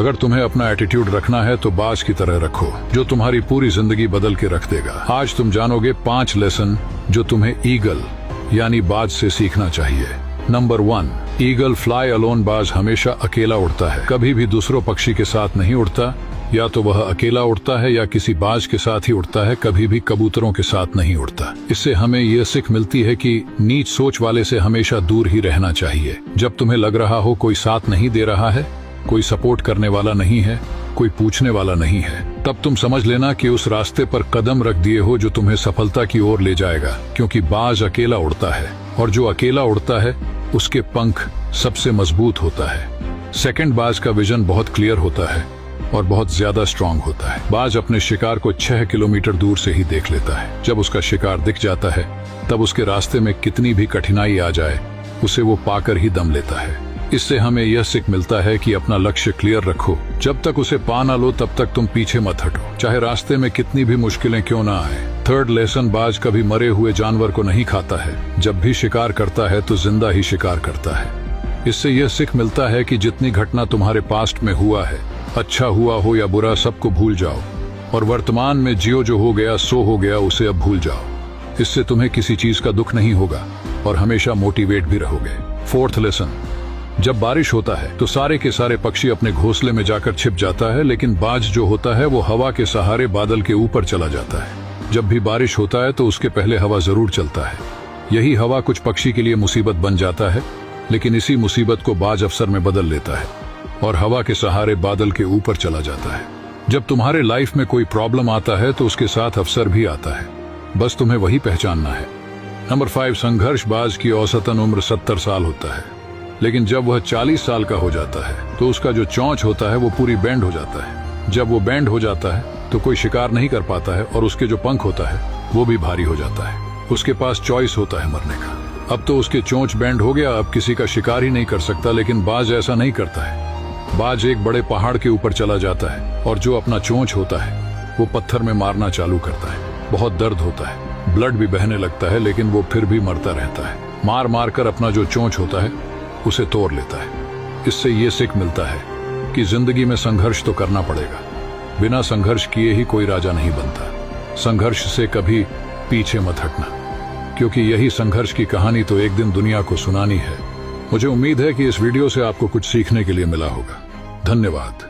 अगर तुम्हें अपना एटीट्यूड रखना है तो बाज की तरह रखो, जो तुम्हारी पूरी जिंदगी बदल के रख देगा। आज तुम जानोगे 5 लेसन जो तुम्हें ईगल यानी बाज से सीखना चाहिए। Number 1, eagle fly alone. बाज हमेशा अकेला उड़ता है, कभी भी दूसरों पक्षी के साथ नहीं उड़ता। या तो वह अकेला उड़ता है या किसी बाज के साथ ही उड़ता है, कभी भी कबूतरों के साथ नहीं उड़ता। इससे हमें यह सीख मिलती है कि नीच सोच वाले से हमेशा दूर ही रहना चाहिए। जब तुम्हें लग रहा हो कोई साथ नहीं दे रहा है, कोई सपोर्ट करने वाला नहीं है, कोई पूछने वाला नहीं है, तब तुम समझ लेना कि उस रास्ते पर कदम रख दिए हो जो तुम्हें सफलता की ओर ले जाएगा। क्योंकि बाज अकेला उड़ता है और जो अकेला उड़ता है उसके पंख सबसे मजबूत होता है। सेकंड, बाज का विजन बहुत क्लियर होता है और बहुत ज्यादा स्ट्रांग होता है। बाज अपने शिकार को 6 किलोमीटर दूर से ही देख लेता है। जब उसका शिकार दिख जाता है तब उसके रास्ते में कितनी भी कठिनाई आ जाए उसे वो पाकर ही दम लेता है। इससे हमें यह सीख मिलता है कि अपना लक्ष्य क्लियर रखो, जब तक उसे पा ना लो तब तक तुम पीछे मत हटो, चाहे रास्ते में कितनी भी मुश्किलें क्यों ना आए। थर्ड लेसन, बाज कभी मरे हुए जानवर को नहीं खाता है। जब भी शिकार करता है तो जिंदा ही शिकार करता है। इससे यह सीख मिलता है कि जितनी घटना तुम्हारे पास्ट में हुआ है, अच्छा हुआ हो या बुरा, सबको भूल जाओ और वर्तमान में जियो। जो हो गया सो हो गया, उसे अब भूल जाओ। इससे तुम्हें किसी चीज का दुख नहीं होगा और हमेशा मोटिवेट भी रहोगे। फोर्थ लेसन, जब बारिश होता है तो सारे के सारे पक्षी अपने घोंसले में जाकर छिप जाता है, लेकिन बाज जो होता है वो हवा के सहारे बादल के ऊपर चला जाता है। जब भी बारिश होता है तो उसके पहले हवा जरूर चलता है। यही हवा कुछ पक्षी के लिए मुसीबत बन जाता है, लेकिन इसी मुसीबत को बाज अवसर में बदल लेता है और हवा के सहारे बादल के ऊपर चला जाता है। जब तुम्हारे लाइफ में कोई प्रॉब्लम आता है तो उसके साथ अवसर भी आता है, बस तुम्हें वही पहचानना है। नंबर 5, संघर्ष। बाज की औसतन उम्र 70 साल होता है, लेकिन जब वह 40 साल का हो जाता है तो उसका जो चोंच होता है वो पूरी बैंड हो जाता है। जब वो बैंड हो जाता है तो कोई शिकार नहीं कर पाता है और उसके जो पंख होता है वो भी भारी हो जाता है। उसके पास चॉइस होता है मरने का। अब तो उसके चोंच बैंड हो गया, अब किसी का शिकार ही नहीं कर सकता, लेकिन बाज ऐसा नहीं करता है। बाज एक बड़े पहाड़ के ऊपर चला जाता है और जो अपना चोंच होता है वो पत्थर में मारना चालू करता है। बहुत दर्द होता है, ब्लड भी बहने लगता है, लेकिन वो फिर भी मरता रहता है। मार मार कर अपना जो चोंच होता है उसे तोड़ लेता है। इससे ये सीख मिलता है कि जिंदगी में संघर्ष तो करना पड़ेगा, बिना संघर्ष किए ही कोई राजा नहीं बनता। संघर्ष से कभी पीछे मत हटना, क्योंकि यही संघर्ष की कहानी तो एक दिन दुनिया को सुनानी है। मुझे उम्मीद है कि इस वीडियो से आपको कुछ सीखने के लिए मिला होगा। धन्यवाद।